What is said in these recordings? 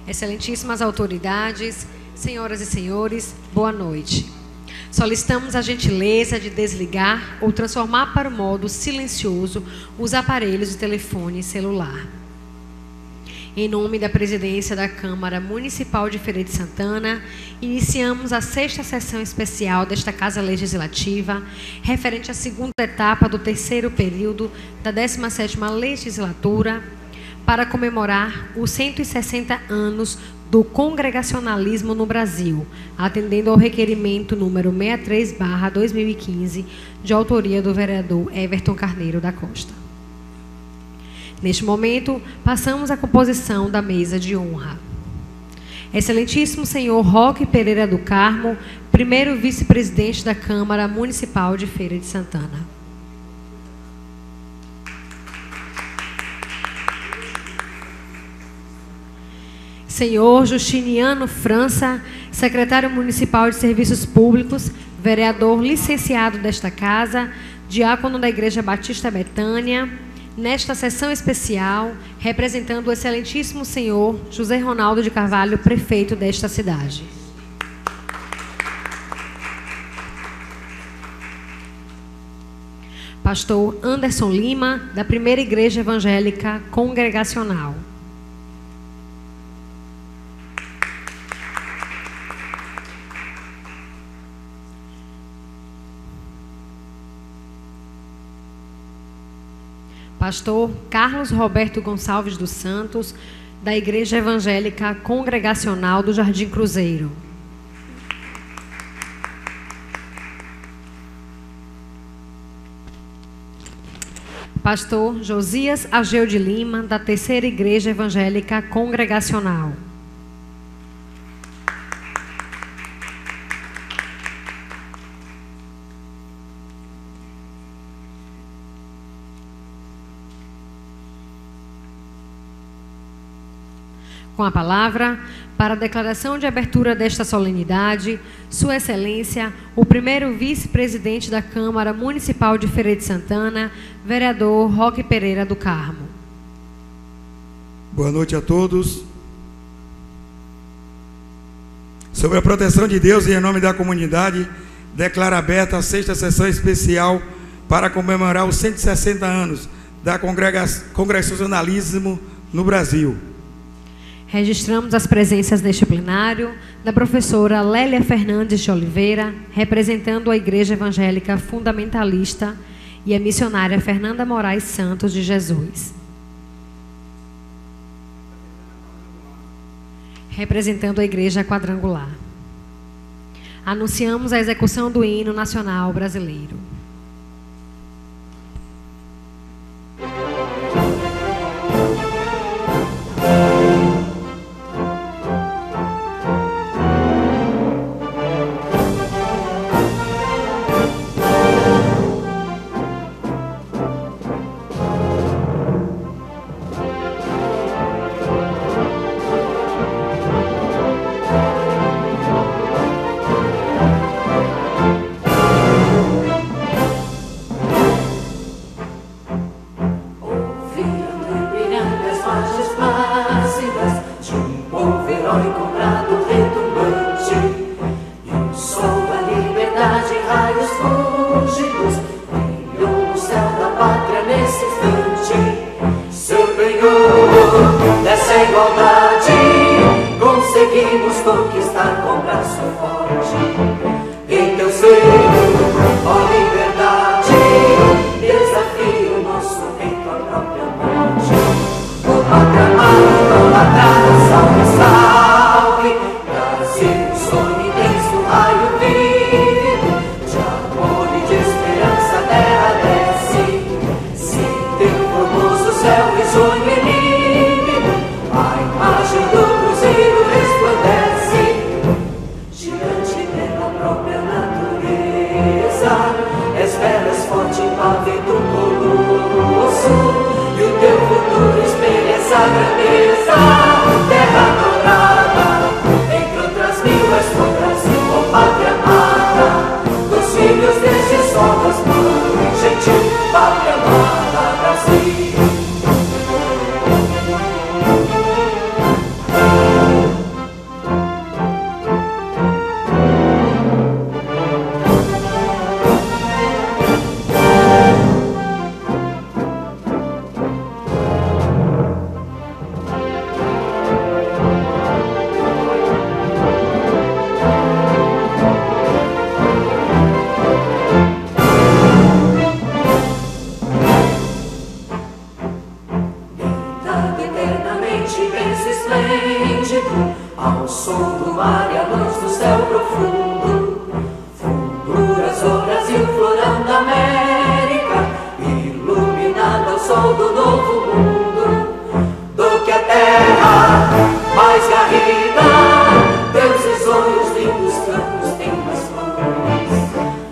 Excelentíssimas autoridades, senhoras e senhores, boa noite. Solicitamos a gentileza de desligar ou transformar para o modo silencioso os aparelhos de telefone celular. Em nome da presidência da Câmara Municipal de Feira de Santana, iniciamos a 6ª sessão especial desta Casa Legislativa, referente à 2ª etapa do 3º período da 17ª Legislatura, para comemorar os 160 anos do congregacionalismo no Brasil, atendendo ao requerimento número 63/2015, de autoria do vereador Everton Carneiro da Costa. Neste momento, passamos à composição da mesa de honra. Excelentíssimo senhor Roque Pereira do Carmo, primeiro vice-presidente da Câmara Municipal de Feira de Santana. Senhor Justiniano França, secretário municipal de Serviços Públicos, vereador licenciado desta casa, diácono da Igreja Batista Betânia, nesta sessão especial, representando o excelentíssimo senhor José Ronaldo de Carvalho, prefeito desta cidade. Pastor Anderson Lima, da Primeira Igreja Evangélica Congregacional. Pastor Carlos Roberto Gonçalves dos Santos, da Igreja Evangélica Congregacional do Jardim Cruzeiro. Pastor Josias Ageu de Lima, da Terceira Igreja Evangélica Congregacional. Com a palavra, para a declaração de abertura desta solenidade, Sua Excelência, o primeiro vice-presidente da Câmara Municipal de Feira de Santana, vereador Roque Pereira do Carmo. Boa noite a todos. Sobre a proteção de Deus e em nome da comunidade, declaro aberta a 6ª sessão especial para comemorar os 160 anos da congregacionalismo no Brasil. Registramos as presenças neste plenário da professora Lélia Fernandes de Oliveira, representando a Igreja Evangélica Fundamentalista, e a missionária Fernanda Moraes Santos de Jesus. Representando a Igreja Quadrangular. Anunciamos a execução do hino nacional brasileiro. Gentil, pátria amada, Brasil. silêncio esplêndido, ao som do mar e à luz do céu profundo. Funduras o Brasil, florão da América, iluminado ao sol do novo mundo. Do que a terra mais garrida, Deus risonhos, lindos campos têm mais flores.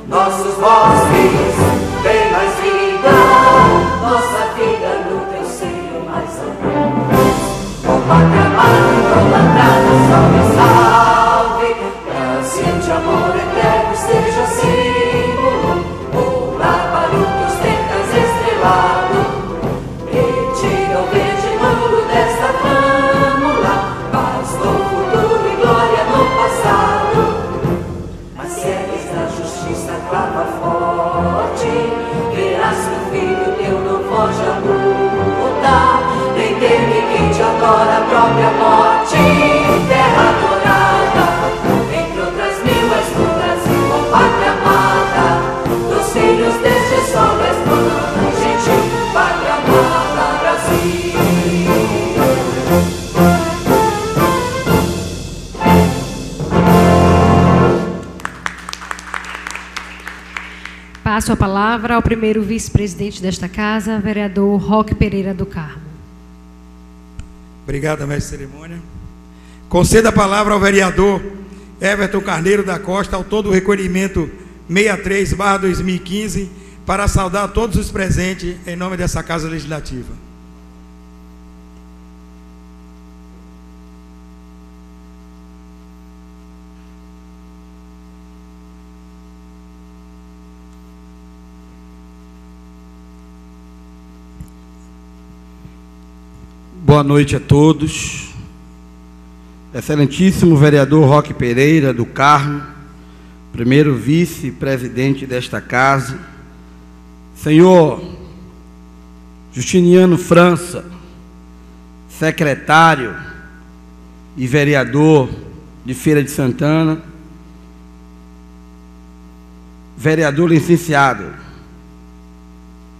Nossos bosques têm mais vida, nossa vida no teu seio mais amor. Oh pátria amada, idolatrada, salve, salve, Brasil de amor eterno seja símbolo, o lar para o que ostentas estrelado. Retira o verde nulo desta flâmula, paz no futuro e glória no passado. As sienes da justiça clama forte, verás que o filho teu não foge à luta, nem teme quem te adora a própria morte. Terra adorada, entre outras mil és do Brasil, ó pátria amada, dos filhos deste sol és mãe gentil, pátria amada, Brasil. Passo a palavra ao primeiro vice-presidente desta casa, vereador Roque Pereira do Carmo. Obrigado, mestre de cerimônia. Conceda a palavra ao vereador Everton Carneiro da Costa, autor do recolhimento 63/2015, para saudar todos os presentes em nome dessa Casa Legislativa. Boa noite a todos. Excelentíssimo vereador Roque Pereira do Carmo, primeiro vice-presidente desta casa, senhor Justiniano França, secretário e vereador de Feira de Santana, vereador licenciado,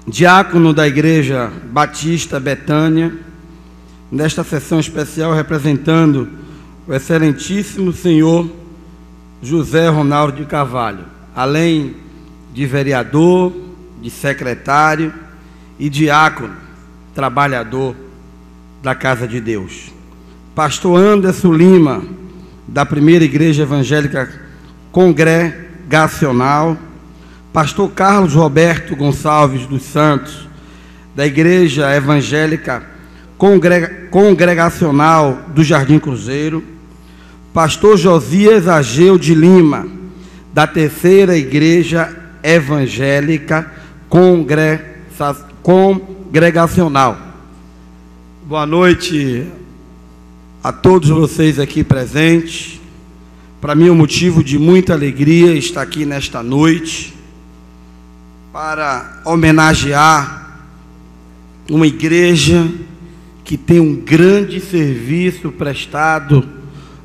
diácono da Igreja Batista Betânia, nesta sessão especial representando o excelentíssimo senhor José Ronaldo de Carvalho, além de vereador, de secretário e diácono, trabalhador da Casa de Deus. Pastor Anderson Lima, da Primeira Igreja Evangélica Congregacional, pastor Carlos Roberto Gonçalves dos Santos, da Igreja Evangélica Congregacional do Jardim Cruzeiro, pastor Josias Ageu de Lima, da Terceira Igreja Evangélica Congregacional. Boa noite a todos vocês aqui presentes. Para mim é um motivo de muita alegria estar aqui nesta noite para homenagear uma igreja que tem um grande serviço prestado,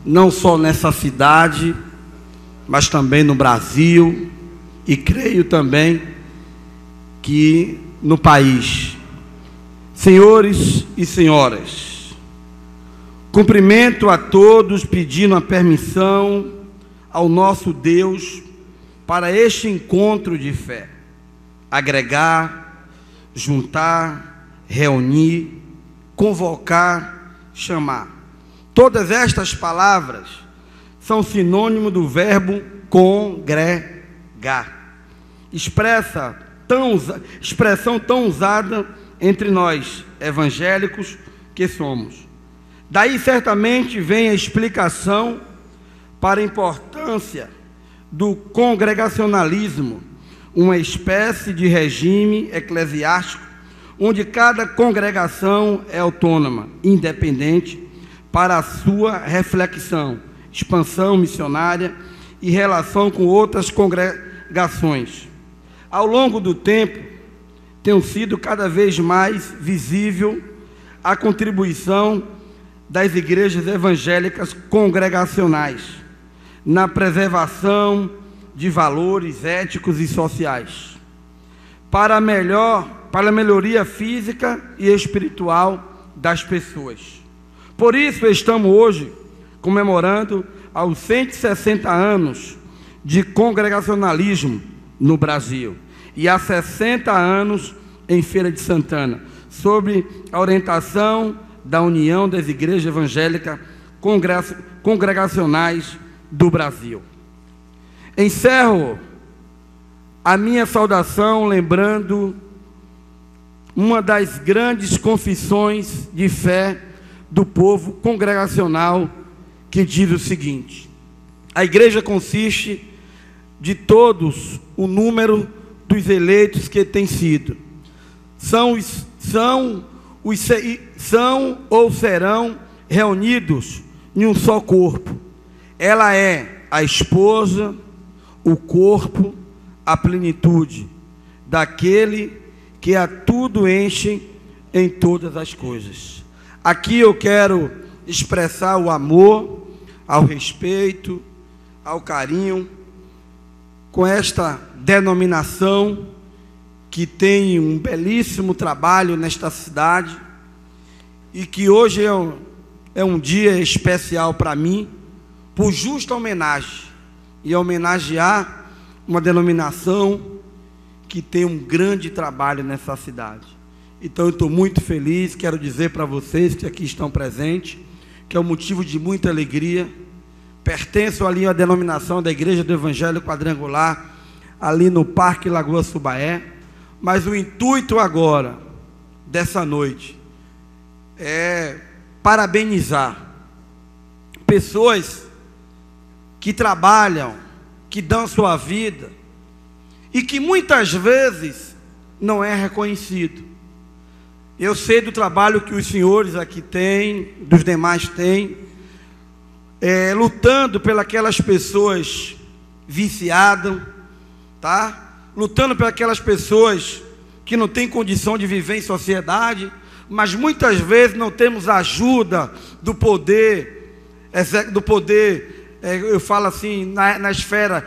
não só nessa cidade, mas também no Brasil, e creio também que no país. Senhores e senhoras, cumprimento a todos pedindo a permissão ao nosso Deus para este encontro de fé, agregar, juntar, reunir, convocar, chamar. Todas estas palavras são sinônimo do verbo congregar, expressão tão usada entre nós, evangélicos que somos. Daí certamente vem a explicação para a importância do congregacionalismo, uma espécie de regime eclesiástico onde cada congregação é autônoma, independente, para a sua reflexão, expansão missionária e relação com outras congregações. Ao longo do tempo, tem sido cada vez mais visível a contribuição das igrejas evangélicas congregacionais na preservação de valores éticos e sociais, para a melhoria física e espiritual das pessoas. Por isso estamos hoje comemorando aos 160 anos de congregacionalismo no Brasil e há 60 anos em Feira de Santana, sob a orientação da União das Igrejas Evangélicas Congregacionais do Brasil. Encerro a minha saudação lembrando uma das grandes confissões de fé do povo congregacional, que diz o seguinte: a igreja consiste de todos o número dos eleitos que tem sido, são ou serão reunidos em um só corpo. Ela é a esposa, o corpo, a plenitude daquele que a tudo enche em todas as coisas. Aqui eu quero expressar o amor, ao respeito, ao carinho, com esta denominação que tem um belíssimo trabalho nesta cidade e que hoje é um dia especial para mim, por justa homenagem, e homenagear uma denominação que tem um grande trabalho nessa cidade. Então eu estou muito feliz, quero dizer para vocês que aqui estão presentes, que é um motivo de muita alegria. Pertenço ali à denominação da Igreja do Evangelho Quadrangular, ali no Parque Lagoa Subaé, mas o intuito agora, dessa noite, é parabenizar pessoas que trabalham, que dão sua vida, e que muitas vezes não é reconhecido. Eu sei do trabalho que os senhores aqui têm, dos demais têm, lutando pelas pessoas viciadas, tá? Lutando pelas pessoas que não têm condição de viver em sociedade, mas muitas vezes não temos ajuda do poder, eu falo assim, na esfera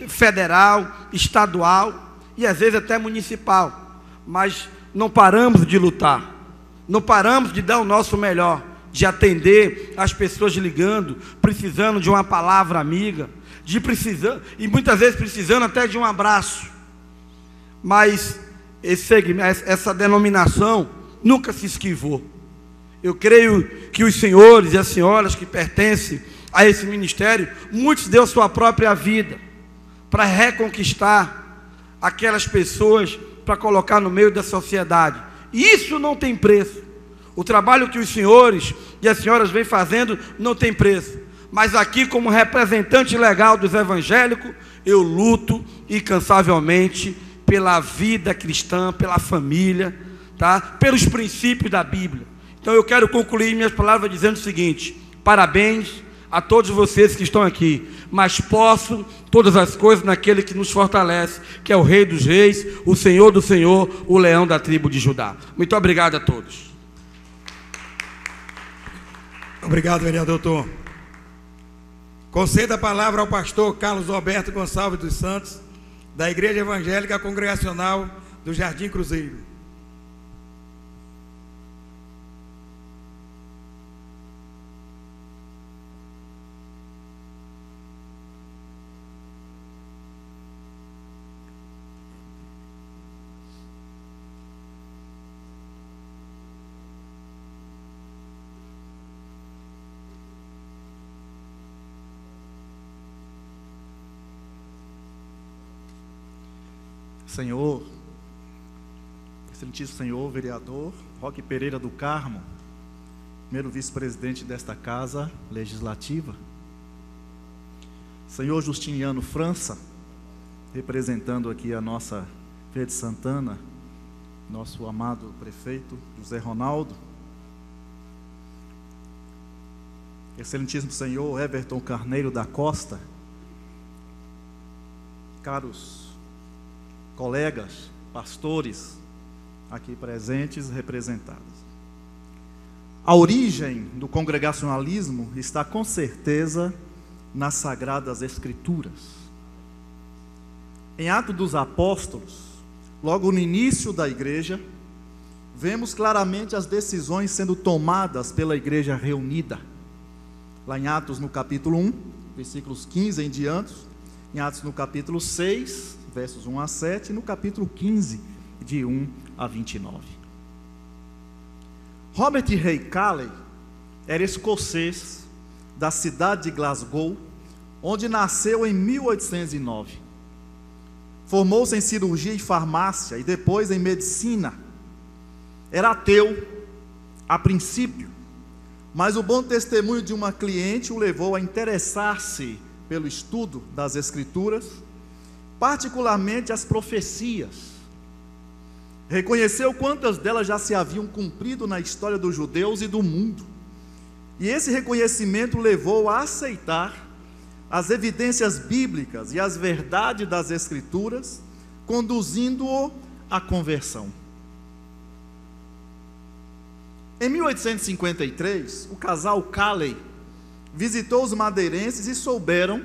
federal, estadual e às vezes até municipal, mas não paramos de lutar, não paramos de dar o nosso melhor, de atender as pessoas ligando, precisando de uma palavra amiga, e muitas vezes precisando até de um abraço. Mas essa denominação nunca se esquivou. Eu creio que os senhores e as senhoras que pertencem a esse ministério, muitos deu sua própria vida para reconquistar aquelas pessoas, para colocar no meio da sociedade. E isso não tem preço. O trabalho que os senhores e as senhoras vêm fazendo não tem preço. Mas aqui, como representante legal dos evangélicos, eu luto incansavelmente pela vida cristã, pela família, tá? Pelos princípios da Bíblia. Então eu quero concluir minhas palavras dizendo o seguinte: parabéns a todos vocês que estão aqui, mas posso todas as coisas naquele que nos fortalece, que é o Rei dos Reis, o Senhor do Senhor, o Leão da tribo de Judá. Muito obrigado a todos. Obrigado, vereador Tom. Conceda a palavra ao pastor Carlos Roberto Gonçalves dos Santos, da Igreja Evangélica Congregacional do Jardim Cruzeiro. Senhor, excelentíssimo senhor, vereador Roque Pereira do Carmo, primeiro vice-presidente desta casa legislativa, senhor Justiniano França, representando aqui a nossa Feira de Santana, nosso amado prefeito José Ronaldo, excelentíssimo senhor Everton Carneiro da Costa, caros colegas, pastores aqui presentes, representados. A origem do congregacionalismo está com certeza nas Sagradas Escrituras. Em Atos dos Apóstolos, logo no início da igreja, vemos claramente as decisões sendo tomadas pela igreja reunida. Lá em Atos, no capítulo 1, versículos 15 em diante, em Atos no capítulo 6, versos 1 a 7, e no capítulo 15, de 1 a 29. Robert Ray Calley era escocês da cidade de Glasgow, onde nasceu em 1809. Formou-se em cirurgia e farmácia e depois em medicina. Era ateu, a princípio, mas o bom testemunho de uma cliente o levou a interessar-se pelo estudo das Escrituras, particularmente as profecias. Reconheceu quantas delas já se haviam cumprido na história dos judeus e do mundo. E esse reconhecimento levou a aceitar as evidências bíblicas e as verdades das Escrituras, conduzindo-o à conversão. Em 1853, o casal Calley visitou os madeirenses e souberam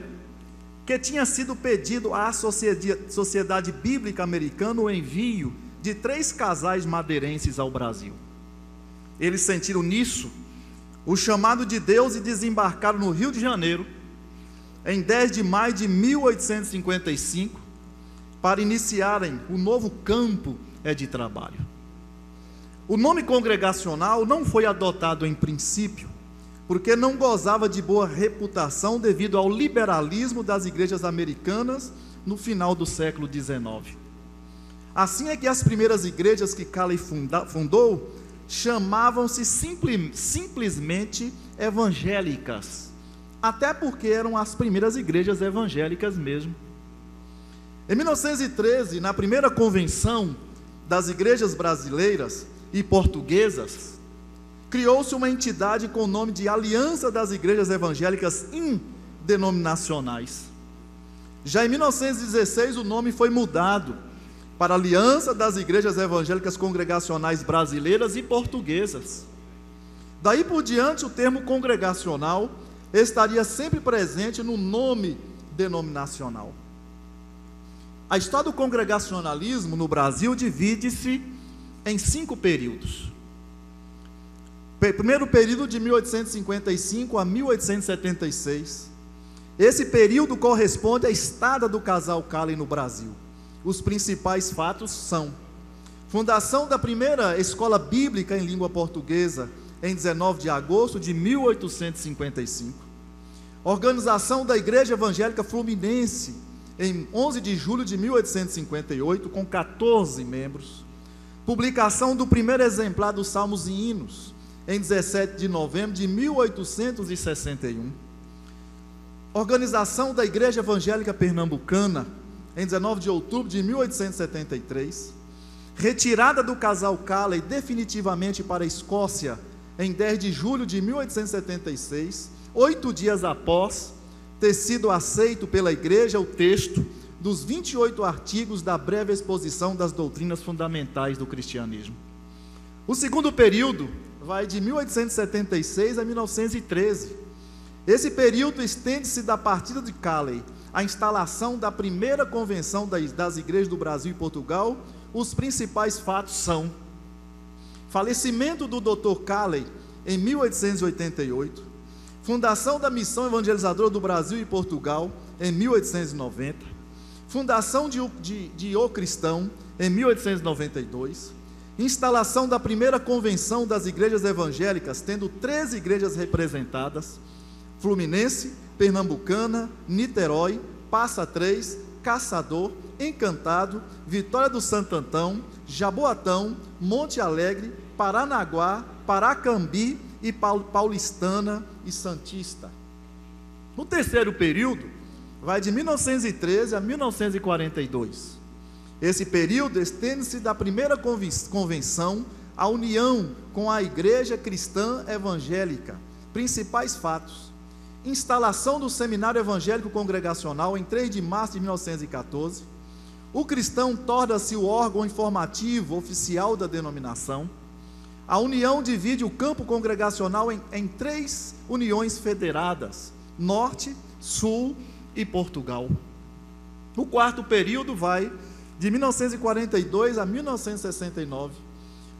que tinha sido pedido à Sociedade Bíblica Americana o envio de 3 casais madeirenses ao Brasil. Eles sentiram nisso o chamado de Deus e desembarcaram no Rio de Janeiro, em 10 de maio de 1855, para iniciarem o novo campo de trabalho. O nome congregacional não foi adotado em princípio, porque não gozava de boa reputação devido ao liberalismo das igrejas americanas no final do século XIX. Assim é que as primeiras igrejas que Calley fundou chamavam-se simplesmente evangélicas, até porque eram as primeiras igrejas evangélicas mesmo. Em 1913, na primeira convenção das igrejas brasileiras e portuguesas, criou-se uma entidade com o nome de Aliança das Igrejas Evangélicas Indenominacionais. Já em 1916, o nome foi mudado para Aliança das Igrejas Evangélicas Congregacionais Brasileiras e Portuguesas. Daí por diante, o termo congregacional estaria sempre presente no nome denominacional. A história do congregacionalismo no Brasil divide-se em 5 períodos. Primeiro período de 1855 a 1876. Esse período corresponde à estada do casal Calley no Brasil. Os principais fatos são: fundação da primeira escola bíblica em língua portuguesa em 19 de agosto de 1855. Organização da Igreja Evangélica Fluminense em 11 de julho de 1858, com 14 membros. Publicação do primeiro exemplar dos Salmos e Hinos em 17 de novembro de 1861. Organização da Igreja Evangélica Pernambucana em 19 de outubro de 1873. Retirada do casal Calley definitivamente para a Escócia em 10 de julho de 1876, 8 dias após ter sido aceito pela igreja o texto dos 28 artigos da breve exposição das doutrinas fundamentais do cristianismo. O segundo período vai de 1876 a 1913. Esse período estende-se da partida de Calley à instalação da primeira convenção das igrejas do Brasil e Portugal. Os principais fatos são: falecimento do Dr. Calley em 1888, fundação da Missão Evangelizadora do Brasil e Portugal em 1890, fundação de O Cristão em 1892, instalação da primeira convenção das igrejas evangélicas, tendo 13 igrejas representadas: Fluminense, Pernambucana, Niterói, Passa Três, Caçador, Encantado, Vitória do Santo Antão, Jaboatão, Monte Alegre, Paranaguá, Paracambi e Paulistana e Santista. No terceiro período, vai de 1913 a 1942. Esse período estende-se da primeira convenção à união com a Igreja Cristã Evangélica. Principais fatos: instalação do Seminário Evangélico Congregacional em 3 de março de 1914. O cristão torna-se o órgão informativo oficial da denominação. A união divide o campo congregacional em 3 uniões federadas: Norte, Sul e Portugal. O quarto período vai de 1942 a 1969.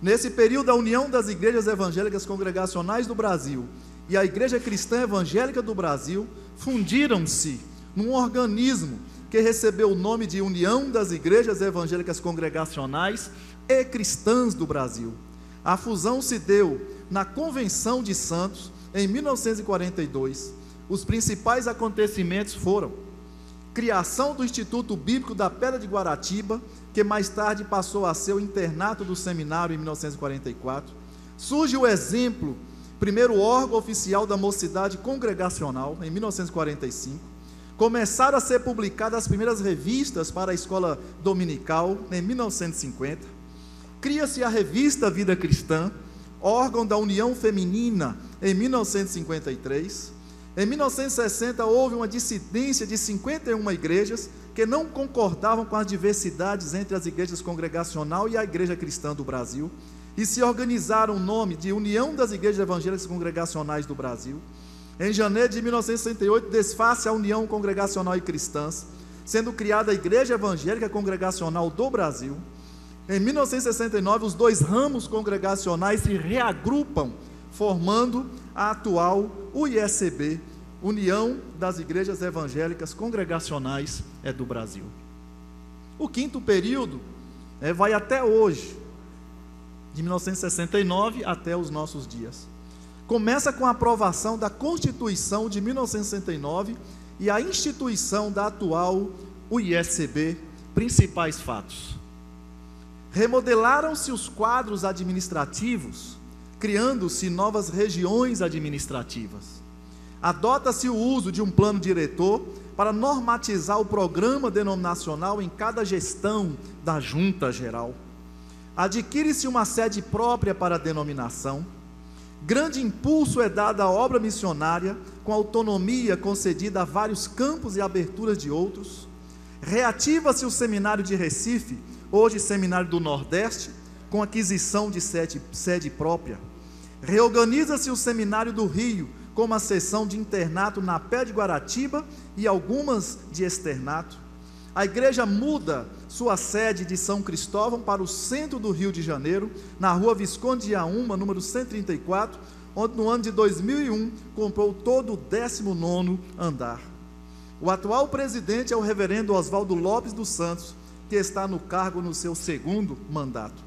Nesse período, a União das Igrejas Evangélicas Congregacionais do Brasil e a Igreja Cristã Evangélica do Brasil fundiram-se num organismo que recebeu o nome de União das Igrejas Evangélicas Congregacionais e Cristãs do Brasil. A fusão se deu na Convenção de Santos, em 1942. Os principais acontecimentos foram: criação do Instituto Bíblico da Pedra de Guaratiba, que mais tarde passou a ser o internato do seminário em 1944. Surge o Exemplo, primeiro órgão oficial da Mocidade Congregacional, em 1945. Começaram a ser publicadas as primeiras revistas para a escola dominical, em 1950. Cria-se a revista Vida Cristã, órgão da União Feminina, em 1953. Em 1960 houve uma dissidência de 51 igrejas que não concordavam com as diversidades entre as igrejas congregacional e a Igreja Cristã do Brasil, e se organizaram o nome de União das Igrejas Evangélicas Congregacionais do Brasil. Em janeiro de 1968 desfaz-se a União Congregacional e Cristãs, sendo criada a Igreja Evangélica Congregacional do Brasil. Em 1969 os dois ramos congregacionais se reagrupam, formando a atual UIECB, União das Igrejas Evangélicas Congregacionais do Brasil. O quinto período vai até hoje, de 1969 até os nossos dias. Começa com a aprovação da Constituição de 1969 e a instituição da atual UIECB. Principais fatos: remodelaram-se os quadros administrativos, criando-se novas regiões administrativas. Adota-se o uso de um plano diretor para normatizar o programa denominacional em cada gestão da Junta Geral. Adquire-se uma sede própria para a denominação. Grande impulso é dado à obra missionária, com autonomia concedida a vários campos e aberturas de outros. Reativa-se o Seminário de Recife, hoje Seminário do Nordeste, com aquisição de sede própria. Reorganiza-se o Seminário do Rio, com uma seção de internato na Pé de Guaratiba e algumas de externato. A igreja muda sua sede de São Cristóvão para o centro do Rio de Janeiro, na rua Visconde de Auma, número 134, onde no ano de 2001 comprou todo o 19º andar. O atual presidente é o reverendo Oswaldo Lopes dos Santos, que está no cargo no seu 2º mandato.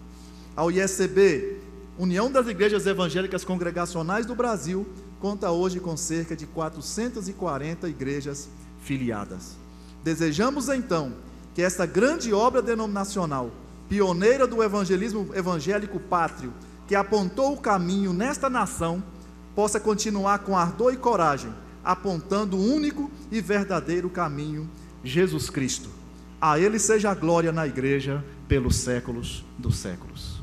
A UIECB, União das Igrejas Evangélicas Congregacionais do Brasil, conta hoje com cerca de 440 igrejas filiadas. Desejamos então que esta grande obra denominacional, pioneira do evangelismo evangélico pátrio, que apontou o caminho nesta nação, possa continuar com ardor e coragem, apontando o único e verdadeiro caminho, Jesus Cristo. A Ele seja a glória na igreja pelos séculos dos séculos.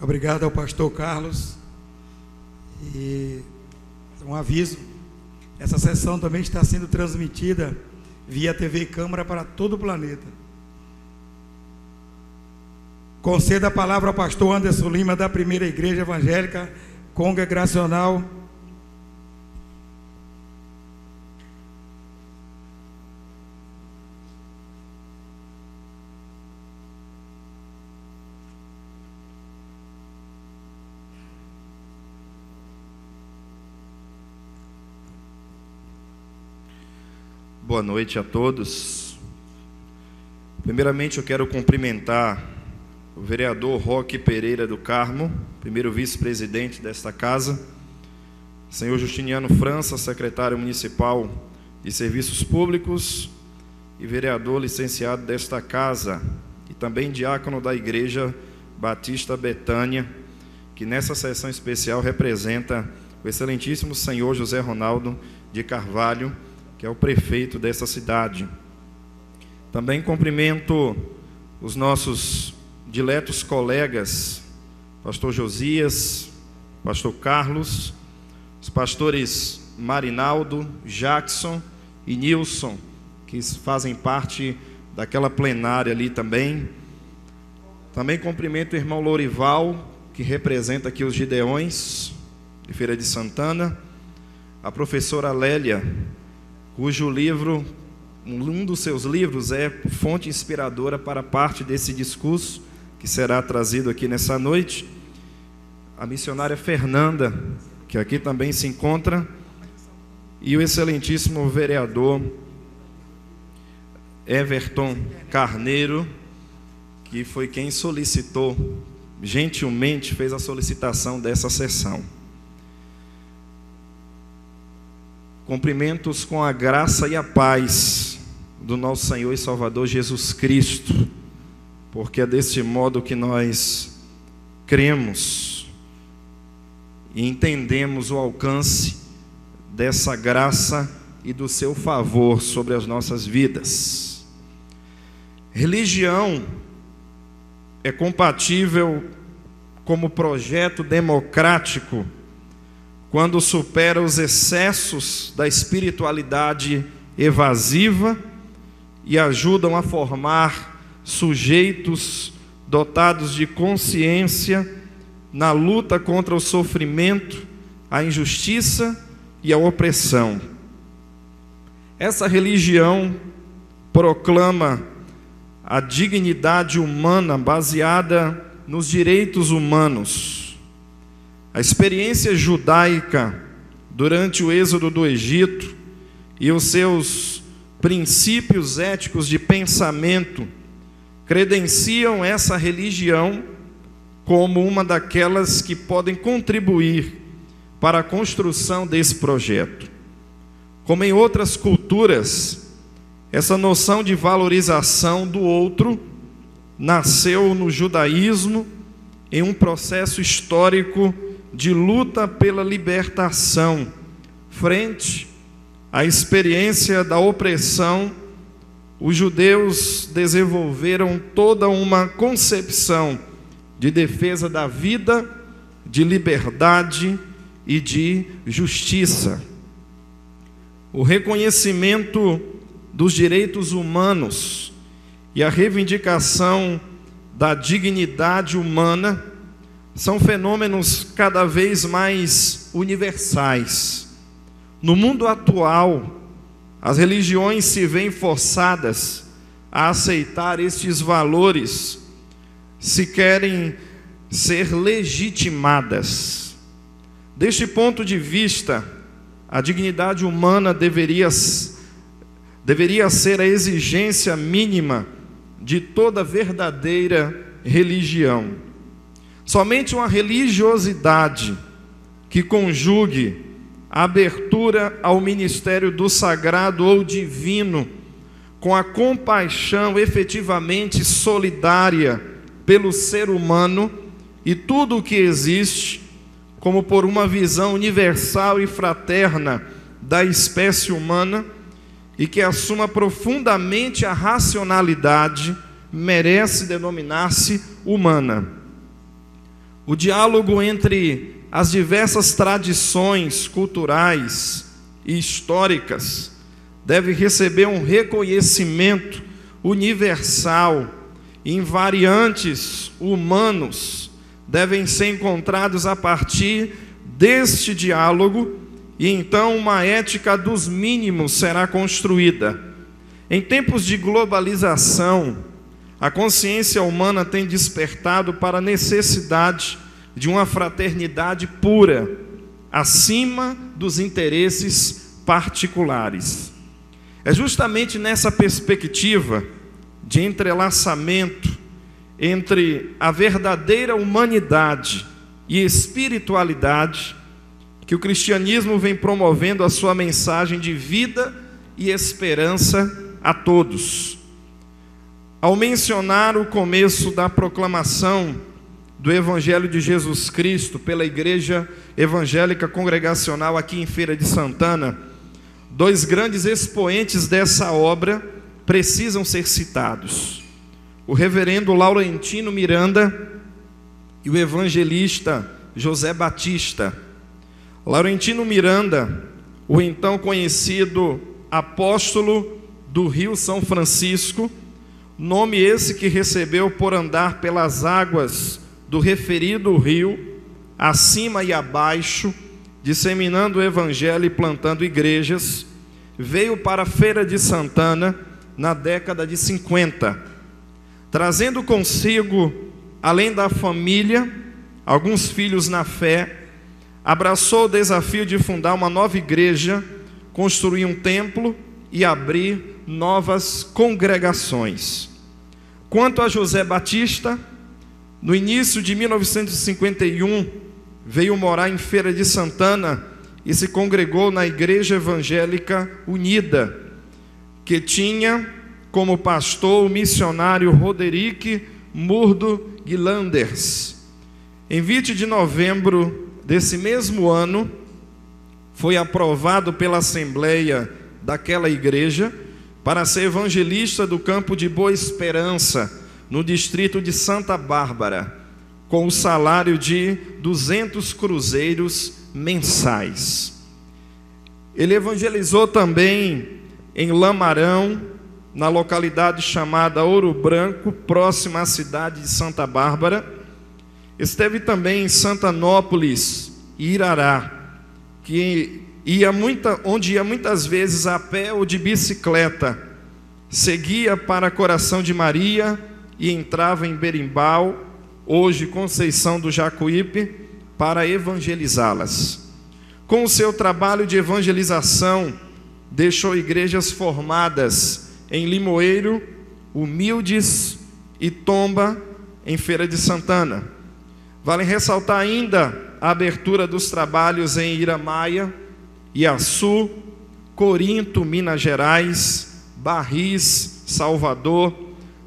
Obrigado ao pastor Carlos. E um aviso: essa sessão também está sendo transmitida via TV Câmara para todo o planeta. Conceda a palavra ao pastor Anderson Lima, da Primeira Igreja Evangélica Congregacional. Boa noite a todos. Primeiramente eu quero cumprimentar o vereador Roque Pereira do Carmo, primeiro vice-presidente desta casa, senhor Justiniano França, secretário municipal de Serviços Públicos e vereador licenciado desta casa, e também diácono da Igreja Batista Betânia, que nessa sessão especial representa o excelentíssimo senhor José Ronaldo de Carvalho, que é o prefeito dessa cidade. Também cumprimento os nossos diletos colegas, pastor Josias, pastor Carlos, os pastores Marinaldo, Jackson e Nilson, que fazem parte daquela plenária ali também. Também cumprimento o irmão Lourival, que representa aqui os Gideões de Feira de Santana, a professora Lélia, cujo livro um dos seus livros é fonte inspiradora para parte desse discurso que será trazido aqui nessa noite. A missionária Fernanda, que aqui também se encontra, e o excelentíssimo vereador Everton Carneiro, que foi quem solicitou, gentilmente fez a solicitação dessa sessão. Cumprimentos com a graça e a paz do nosso Senhor e Salvador Jesus Cristo, porque é deste modo que nós cremos e entendemos o alcance dessa graça e do seu favor sobre as nossas vidas. Religião é compatível como projeto democrático quando supera os excessos da espiritualidade evasiva e ajudam a formar sujeitos dotados de consciência na luta contra o sofrimento, a injustiça e a opressão. Essa religião proclama a dignidade humana baseada nos direitos humanos. A experiência judaica durante o êxodo do Egito e os seus princípios éticos de pensamento credenciam essa religião como uma daquelas que podem contribuir para a construção desse projeto. Como em outras culturas, essa noção de valorização do outro nasceu no judaísmo em um processo histórico de luta pela libertação frente à experiência da opressão. Os judeus desenvolveram toda uma concepção de defesa da vida, de liberdade e de justiça. O reconhecimento dos direitos humanos e a reivindicação da dignidade humana são fenômenos cada vez mais universais. No mundo atual, as religiões se veem forçadas a aceitar estes valores se querem ser legitimadas. Deste ponto de vista, a dignidade humana deveria ser a exigência mínima de toda verdadeira religião. Somente uma religiosidade que conjugue a abertura ao ministério do sagrado ou divino com a compaixão efetivamente solidária pelo ser humano e tudo o que existe, como por uma visão universal e fraterna da espécie humana e que assuma profundamente a racionalidade, merece denominar-se humana. O diálogo entre as diversas tradições culturais e históricas deve receber um reconhecimento universal. Invariantes humanos devem ser encontrados a partir deste diálogo, e então uma ética dos mínimos será construída. Em tempos de globalização, a consciência humana tem despertado para a necessidade de uma fraternidade pura, acima dos interesses particulares. É justamente nessa perspectiva de entrelaçamento entre a verdadeira humanidade e espiritualidade que o cristianismo vem promovendo a sua mensagem de vida e esperança a todos. Ao mencionar o começo da proclamação do Evangelho de Jesus Cristo pela Igreja Evangélica Congregacional aqui em Feira de Santana, dois grandes expoentes dessa obra precisam ser citados: o reverendo Laurentino Miranda e o evangelista José Batista. Laurentino Miranda, o então conhecido apóstolo do Rio São Francisco, nome esse que recebeu por andar pelas águas do referido rio, acima e abaixo, disseminando o evangelho e plantando igrejas, veio para a Feira de Santana na década de 50, trazendo consigo, além da família, alguns filhos na fé. Abraçou o desafio de fundar uma nova igreja, construir um templo e abrir novas congregações. Quanto a José Batista, no início de 1951, veio morar em Feira de Santana e se congregou na Igreja Evangélica Unida, que tinha como pastor o missionário Roderick Murdo Guilanders. Em 20 de novembro desse mesmo ano, foi aprovado pela Assembleia daquela igreja para ser evangelista do campo de Boa Esperança, no distrito de Santa Bárbara, com o salário de 200 cruzeiros mensais. Ele evangelizou também em Lamarão, na localidade chamada Ouro Branco, próxima à cidade de Santa Bárbara. Esteve também em Santanópolis e Irará, onde ia muitas vezes a pé ou de bicicleta. Seguia para Coração de Maria e entrava em Berimbau, hoje Conceição do Jacuípe, para evangelizá-las. Com o seu trabalho de evangelização, deixou igrejas formadas em Limoeiro, Humildes e Tomba, em Feira de Santana. Vale ressaltar ainda a abertura dos trabalhos em Iramaia, Iaçu, Corinto, Minas Gerais, Barris, Salvador,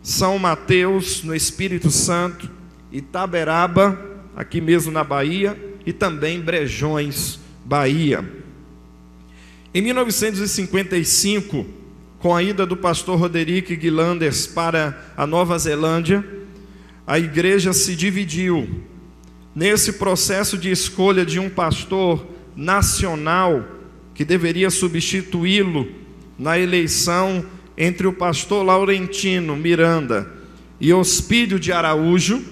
São Mateus, no Espírito Santo, Itaberaba, aqui mesmo na Bahia, e também Brejões, Bahia. Em 1955, com a ida do pastor Roderick Guilanders para a Nova Zelândia, a igreja se dividiu. Nesse processo de escolha de um pastor nacional que deveria substituí-lo na eleição entre o pastor Laurentino Miranda e Hospídio de Araújo,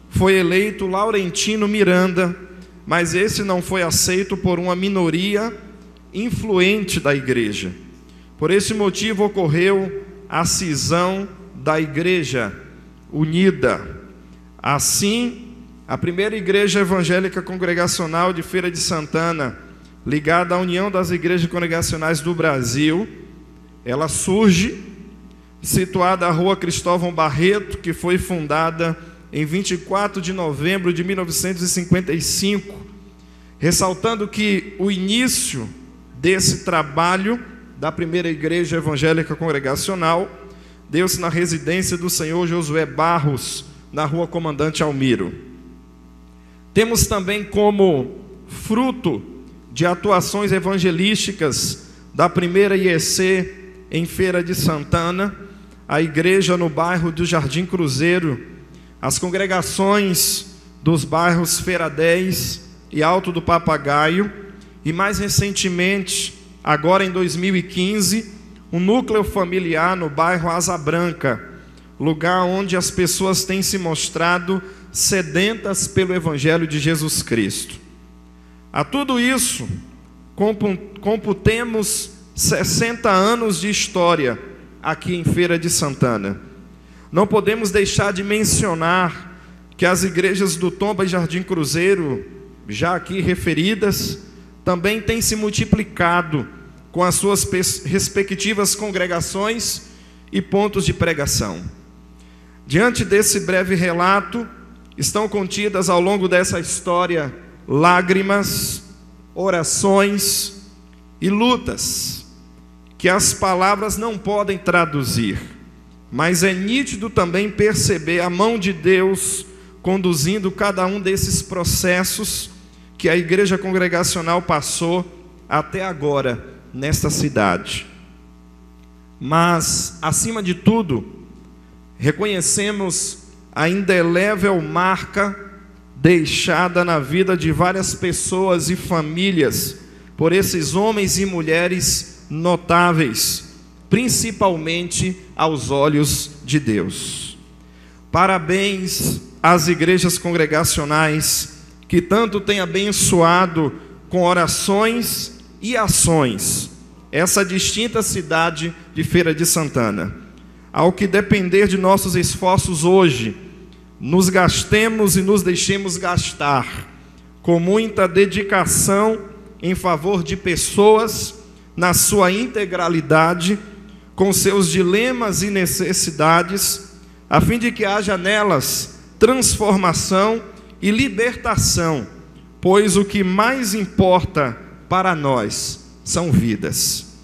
foi eleito Laurentino Miranda, mas esse não foi aceito por uma minoria influente da igreja. Por esse motivo ocorreu a cisão da Igreja Unida. Assim, a primeira igreja evangélica congregacional de Feira de Santana, ligada à União das Igrejas Congregacionais do Brasil, ela surge, situada à Rua Cristóvão Barreto, que foi fundada em 24 de novembro de 1955, ressaltando que o início desse trabalho da primeira igreja evangélica congregacional deu-se na residência do senhor Josué Barros, na Rua Comandante Almiro. Temos também como fruto de atuações evangelísticas da primeira IEC em Feira de Santana, a igreja no bairro do Jardim Cruzeiro, as congregações dos bairros Feira 10 e Alto do Papagaio, e mais recentemente, agora em 2015, um núcleo familiar no bairro Asa Branca, lugar onde as pessoas têm se mostrado sedentas pelo Evangelho de Jesus Cristo. A tudo isso, computemos 60 anos de história aqui em Feira de Santana. Não podemos deixar de mencionar que as igrejas do Tomba e Jardim Cruzeiro, já aqui referidas, também têm se multiplicado com as suas respectivas congregações e pontos de pregação. Diante desse breve relato, estão contidas ao longo dessa história lágrimas, orações e lutas, que as palavras não podem traduzir, mas é nítido também perceber a mão de Deus conduzindo cada um desses processos que a igreja congregacional passou até agora nesta cidade. Mas, acima de tudo, reconhecemos a indelével marca deixada na vida de várias pessoas e famílias por esses homens e mulheres notáveis, principalmente aos olhos de Deus. Parabéns às igrejas congregacionais que tanto têm abençoado com orações e ações essa distinta cidade de Feira de Santana. Ao que depender de nossos esforços hoje, nos gastemos e nos deixemos gastar com muita dedicação em favor de pessoas na sua integralidade, com seus dilemas e necessidades, a fim de que haja nelas transformação e libertação, pois o que mais importa para nós são vidas.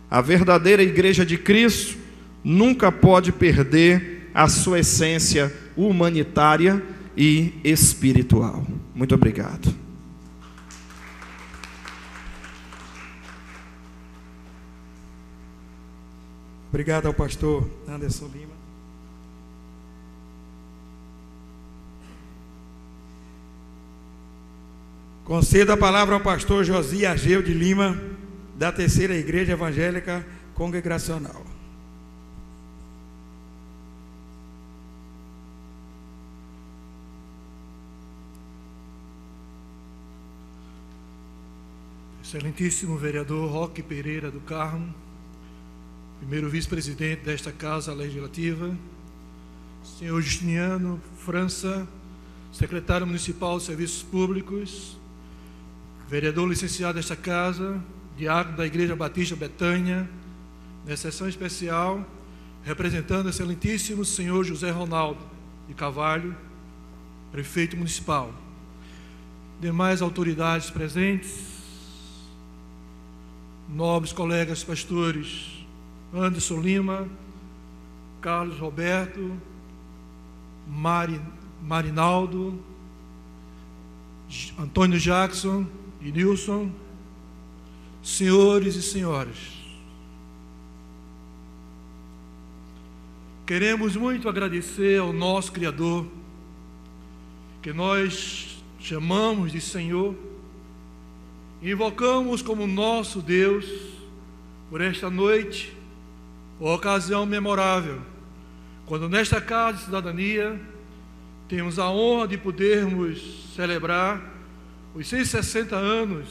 A verdadeira Igreja de Cristo nunca pode perder a sua essência humanitária e espiritual. Muito obrigado. Obrigado ao pastor Anderson Lima. Concedo a palavra ao pastor Josias Ageu de Lima, da Terceira Igreja Evangélica Congregacional. Excelentíssimo vereador Roque Pereira do Carmo, primeiro vice-presidente desta Casa Legislativa, senhor Justiniano França, secretário municipal de Serviços Públicos, vereador licenciado desta Casa, diácono da Igreja Batista Betânia, na sessão especial, representando o excelentíssimo senhor José Ronaldo de Carvalho, prefeito municipal, demais autoridades presentes, nobres colegas pastores Anderson Lima, Carlos Roberto, Marinaldo, Antônio Jackson e Nilson, senhores e senhoras, queremos muito agradecer ao nosso Criador, que nós chamamos de Senhor, e invocamos como nosso Deus por esta noite, uma ocasião memorável, quando nesta Casa de Cidadania temos a honra de podermos celebrar os 160 anos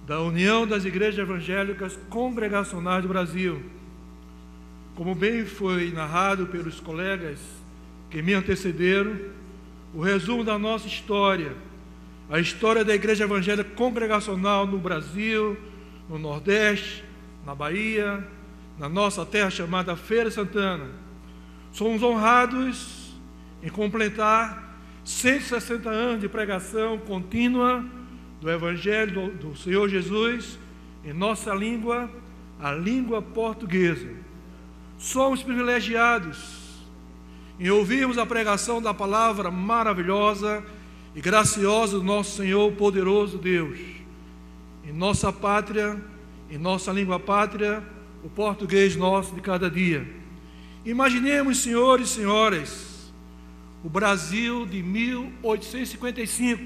da União das Igrejas Evangélicas Congregacionais do Brasil. Como bem foi narrado pelos colegas que me antecederam, o resumo da nossa história, a história da Igreja Evangélica Congregacional no Brasil, no Nordeste, na Bahia, na nossa terra chamada Feira de Santana. Somos honrados em completar 160 anos de pregação contínua do Evangelho do Senhor Jesus em nossa língua, a língua portuguesa. Somos privilegiados em ouvirmos a pregação da palavra maravilhosa e graciosa do nosso Senhor poderoso Deus, em nossa pátria, em nossa língua pátria, o português nosso de cada dia. Imaginemos, senhores e senhoras, o Brasil de 1855.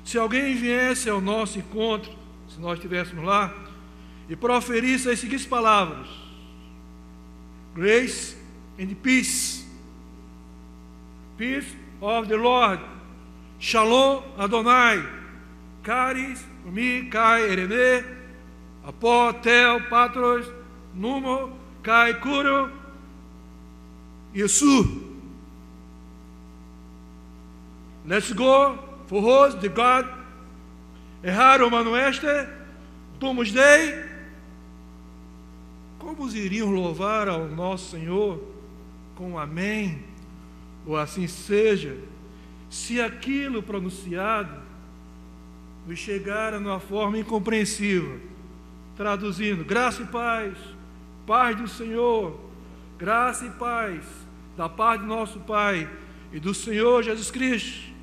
Se alguém viesse ao nosso encontro, se nós estivéssemos lá, e proferisse as seguintes palavras: Grace and peace, peace of the Lord, Shalom Adonai, Caris, Mi, Kai, Erene, Apó, Tel, Patros, Numo, Kai, Curo, Yesu. Let's go for host the God, Erraro Manueste, Domus Dei. Como iriam louvar ao nosso Senhor com amém, ou assim seja, se aquilo pronunciado nos chegara numa forma incompreensível, traduzindo: graça e paz, paz do Senhor, graça e paz da parte do nosso Pai e do Senhor Jesus Cristo.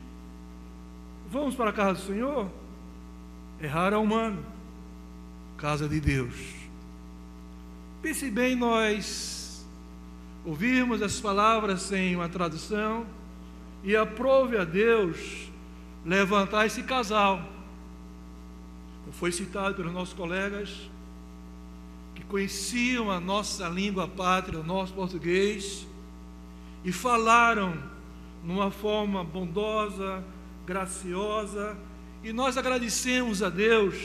Vamos para a casa do Senhor? Errar é humano, casa de Deus. Pense bem, nós ouvirmos essas palavras sem uma tradução e aprove a Deus levantar esse casal, como foi citado pelos nossos colegas, que conheciam a nossa língua pátria, o nosso português, e falaram numa forma bondosa, graciosa, e nós agradecemos a Deus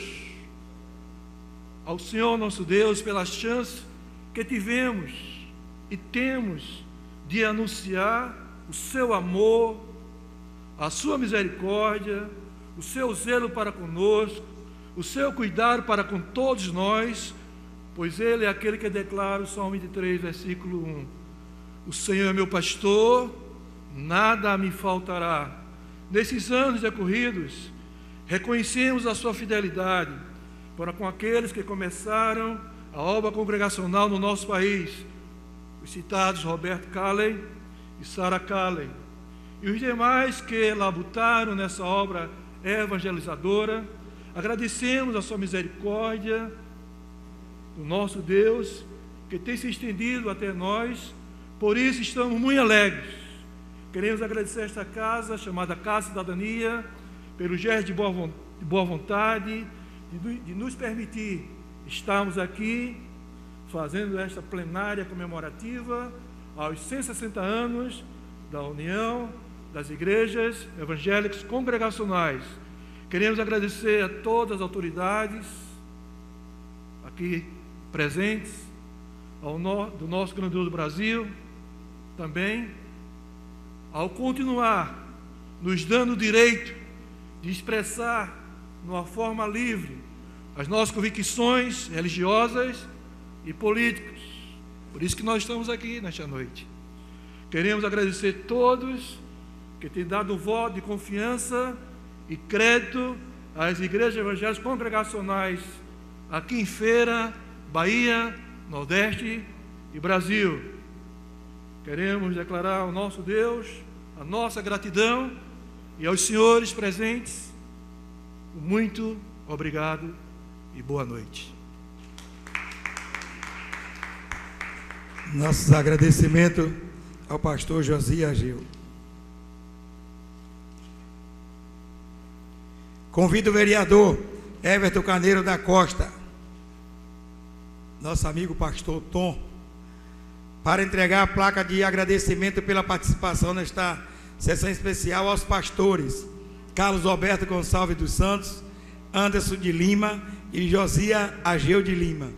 ao Senhor nosso Deus pela chance que tivemos e temos de anunciar o seu amor, a sua misericórdia, o seu zelo para conosco, o seu cuidado para com todos nós, pois Ele é aquele que declara o Salmo 23, versículo 1. O Senhor é meu pastor, nada me faltará. Nesses anos decorridos, reconhecemos a sua fidelidade para com aqueles que começaram a obra congregacional no nosso país, os citados Roberto Calley e Sarah Calley, e os demais que labutaram nessa obra evangelizadora. Agradecemos a sua misericórdia, do nosso Deus, que tem se estendido até nós, por isso estamos muito alegres. Queremos agradecer esta casa, chamada Casa Cidadania, pelo gesto de boa vontade, de nos permitir estarmos aqui, fazendo esta plenária comemorativa aos 160 anos da União das Igrejas Evangélicas Congregacionais. Queremos agradecer a todas as autoridades aqui presentes, do nosso grandioso Brasil, também, ao continuar nos dando o direito de expressar, de uma forma livre, as nossas convicções religiosas e políticas. Por isso que nós estamos aqui nesta noite. Queremos agradecer a todos que têm dado o voto de confiança e crédito às igrejas evangélicas congregacionais aqui em Feira, Bahia, Nordeste e Brasil. Queremos declarar ao nosso Deus a nossa gratidão e aos senhores presentes, muito obrigado e boa noite. Nossos agradecimentos ao pastor Josias Ageu. Convido o vereador Everton Carneiro da Costa, nosso amigo pastor Tom, para entregar a placa de agradecimento pela participação nesta sessão especial aos pastores Carlos Alberto Gonçalves dos Santos, Anderson de Lima e Josias Ageu de Lima.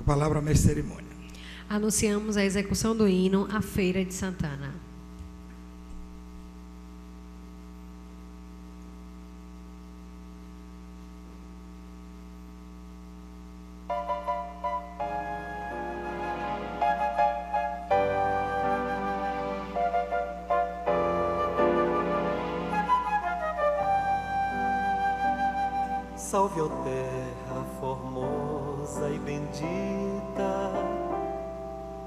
palavra, mestre cerimônia. Anunciamos a execução do hino à Feira de Santana. Salve, ó terra formosa e bendita,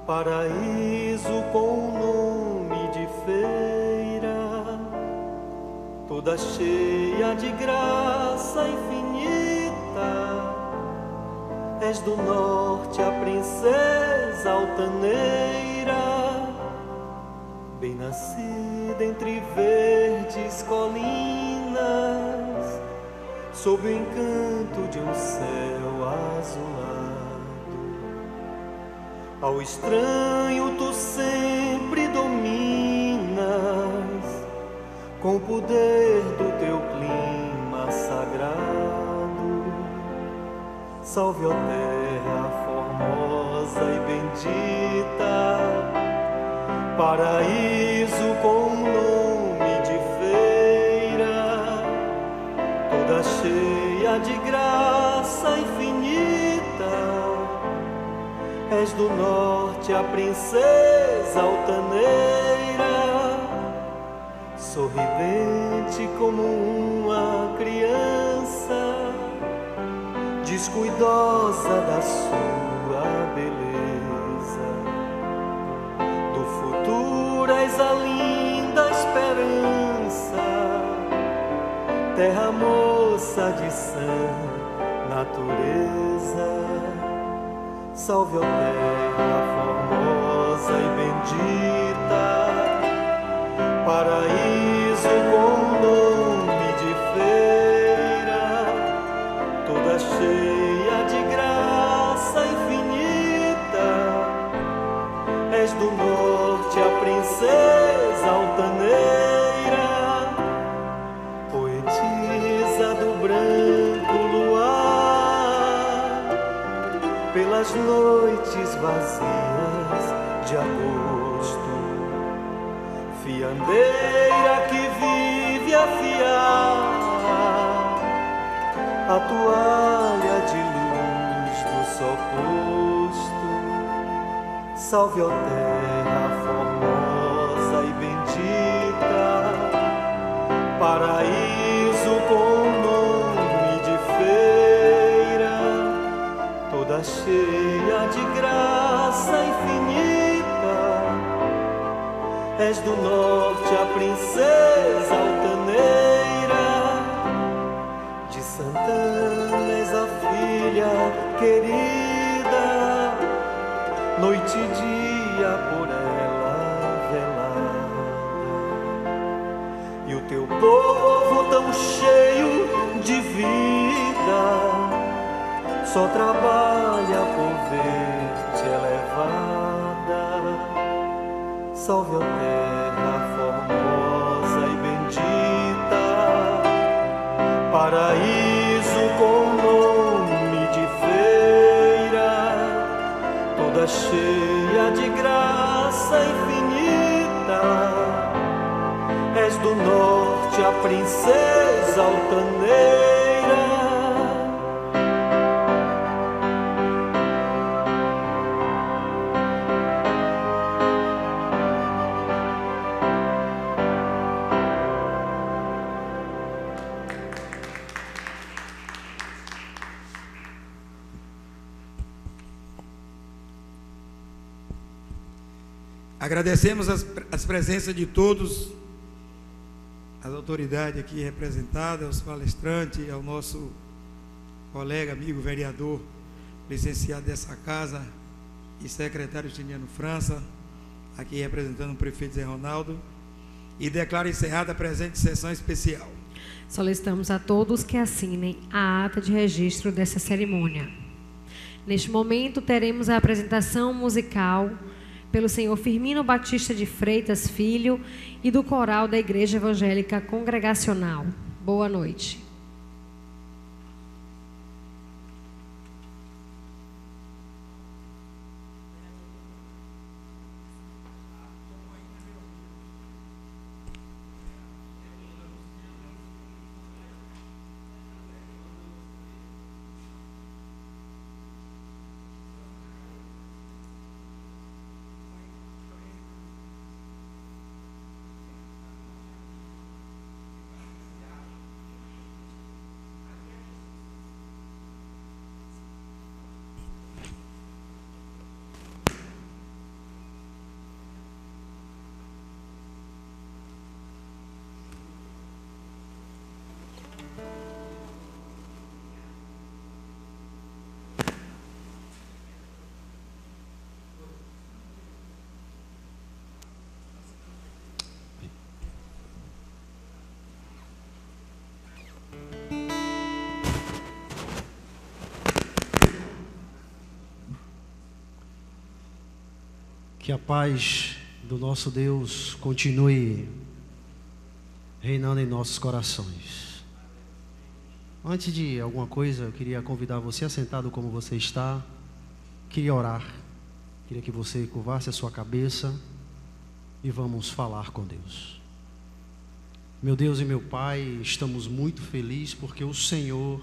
paraíso com nome de feira, toda cheia de graça infinita. És do norte a princesa altaneira, bem nascida entre verdes colinas, sob o encanto de um céu azulado. Ao estranho tu sempre dominas, com o poder do teu clima sagrado. Salve, ó terra formosa e bendita, paraíso com nome de feira, toda cheia de graça infinita. És do norte a princesa altaneira, sorridente como uma criança, descuidosa da sua beleza. Do futuro és a linda esperança, terra moça de sã natureza. Salve, ó terra formosa e bendita, paraíso com nome de feira, toda cheia de graça infinita. És do norte a princesa altaneira, poetisa do branco luar, pelas noites vazias de agosto, fiandeira que vive a fiar a toalha de luz do sol posto. Salve, ó terra formosa e bendita, paraíso com nome de feira, toda cheia de graça infinita. És do norte a princesa altaneira, de Santana és a filha querida, noite e dia por ela velada. E o teu povo tão cheio de vida, só trabalha por ver-te elevada. Salve, ó terra formosa e bendita, paraíso com nome de feira, toda cheia de graça infinita. És do norte a princesa altaneira, Agradecemos as presenças de todos, as autoridades aqui representadas, aos palestrantes, ao nosso colega, amigo, vereador, licenciado dessa casa e secretário Justiniano França, aqui representando o prefeito Zé Ronaldo, e declaro encerrada a presente sessão especial. Solicitamos a todos que assinem a ata de registro dessa cerimônia. Neste momento, teremos a apresentação musical pelo senhor Firmino Batista de Freitas Filho e do coral da Igreja Evangélica Congregacional. Boa noite. Que a paz do nosso Deus continue reinando em nossos corações. Antes de alguma coisa, eu queria convidar você, assentado como você está, queria orar. Queria que você curvasse a sua cabeça e vamos falar com Deus. Meu Deus e meu Pai, estamos muito felizes porque o Senhor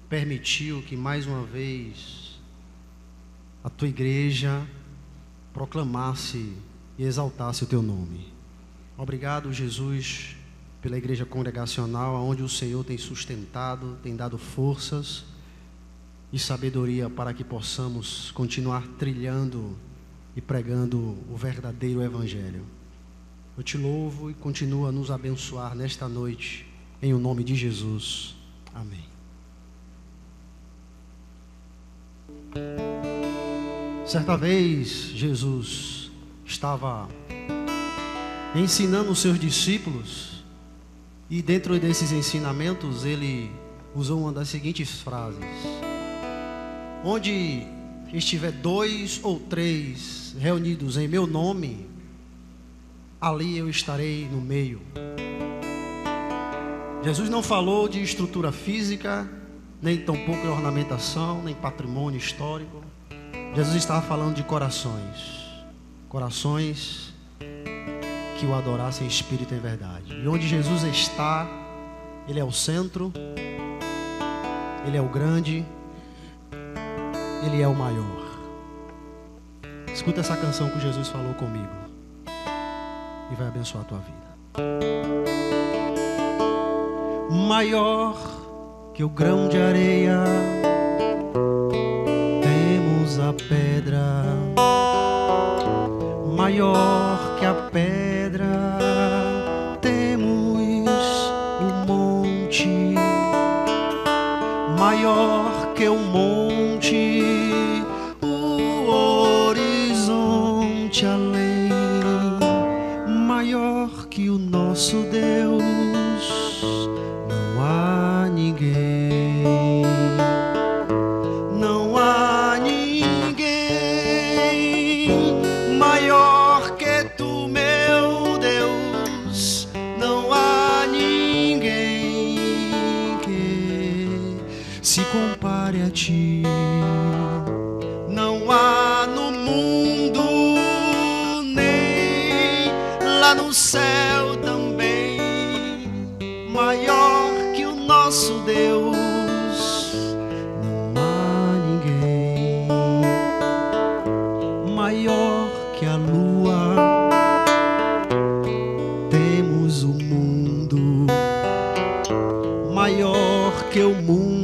permitiu que mais uma vez a tua igreja proclamasse e exaltasse o teu nome. Obrigado, Jesus, pela igreja congregacional, onde o Senhor tem sustentado, tem dado forças e sabedoria para que possamos continuar trilhando e pregando o verdadeiro Evangelho. Eu te louvo e continua a nos abençoar nesta noite, em o nome de Jesus. Amém. Certa vez, Jesus estava ensinando os seus discípulos e dentro desses ensinamentos ele usou uma das seguintes frases: onde estiver 2 ou 3 reunidos em meu nome, ali eu estarei no meio. Jesus não falou de estrutura física, nem tampouco de ornamentação, nem patrimônio histórico. Jesus estava falando de corações que o adorassem em espírito e em verdade. E onde Jesus está, Ele é o centro, Ele é o grande, Ele é o maior. Escuta essa canção que Jesus falou comigo e vai abençoar a tua vida. Maior que o grão de areia, temos a pedra. Maior que a pedra, temos o monte. Maior que o monte, o horizonte além. Maior que o nosso Deus, não há ninguém. Não há ninguém maior que tu, meu Deus. Não há ninguém que se compare a ti. Não há no mundo, nem lá no céu também, maior que o nosso Deus. Não há ninguém maior que a lua. Temos o mundo, maior que o mundo.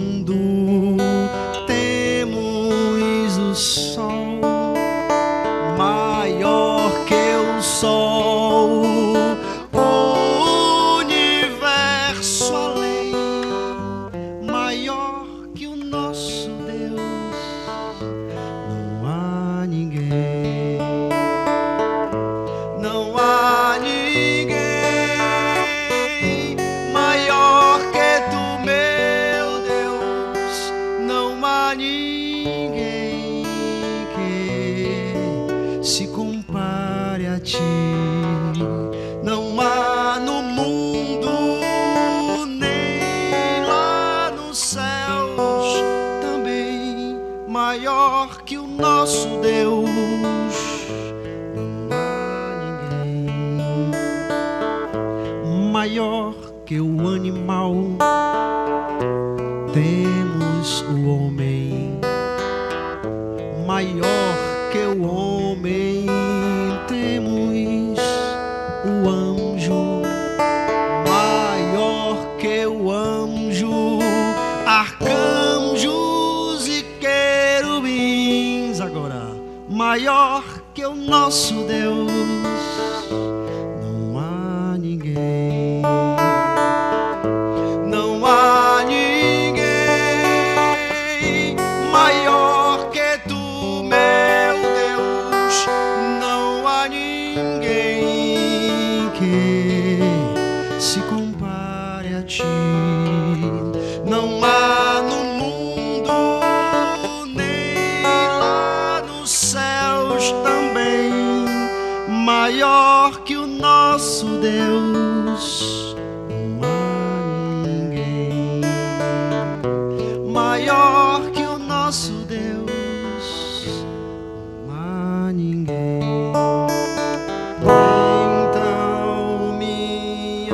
Temos o sol, maior que o sol. O universo além, maior que o nosso Deus. Não há ninguém. Não há ninguém maior que tu, meu Deus. Não há ninguém que se compare a ti. Não há no mundo, nem lá nos céus também, maior que o nosso Deus. Não há ninguém maior que o animal. Temos o homem, maior que o homem. Temos o anjo, maior que o anjo. Arcanjos e querubins, agora maior que o nosso Deus. Não há ninguém. Não há ninguém maior que tu, meu Deus. Não há ninguém que se compare a ti. Não há no mundo, nem lá nos céus também, maior que o nosso Deus, não há ninguém. Maior que o nosso Deus, não há ninguém. Então minha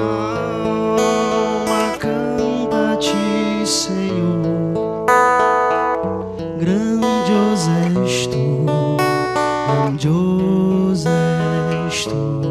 alma canta-te, Senhor. Grandioso és tu, grandioso és tu.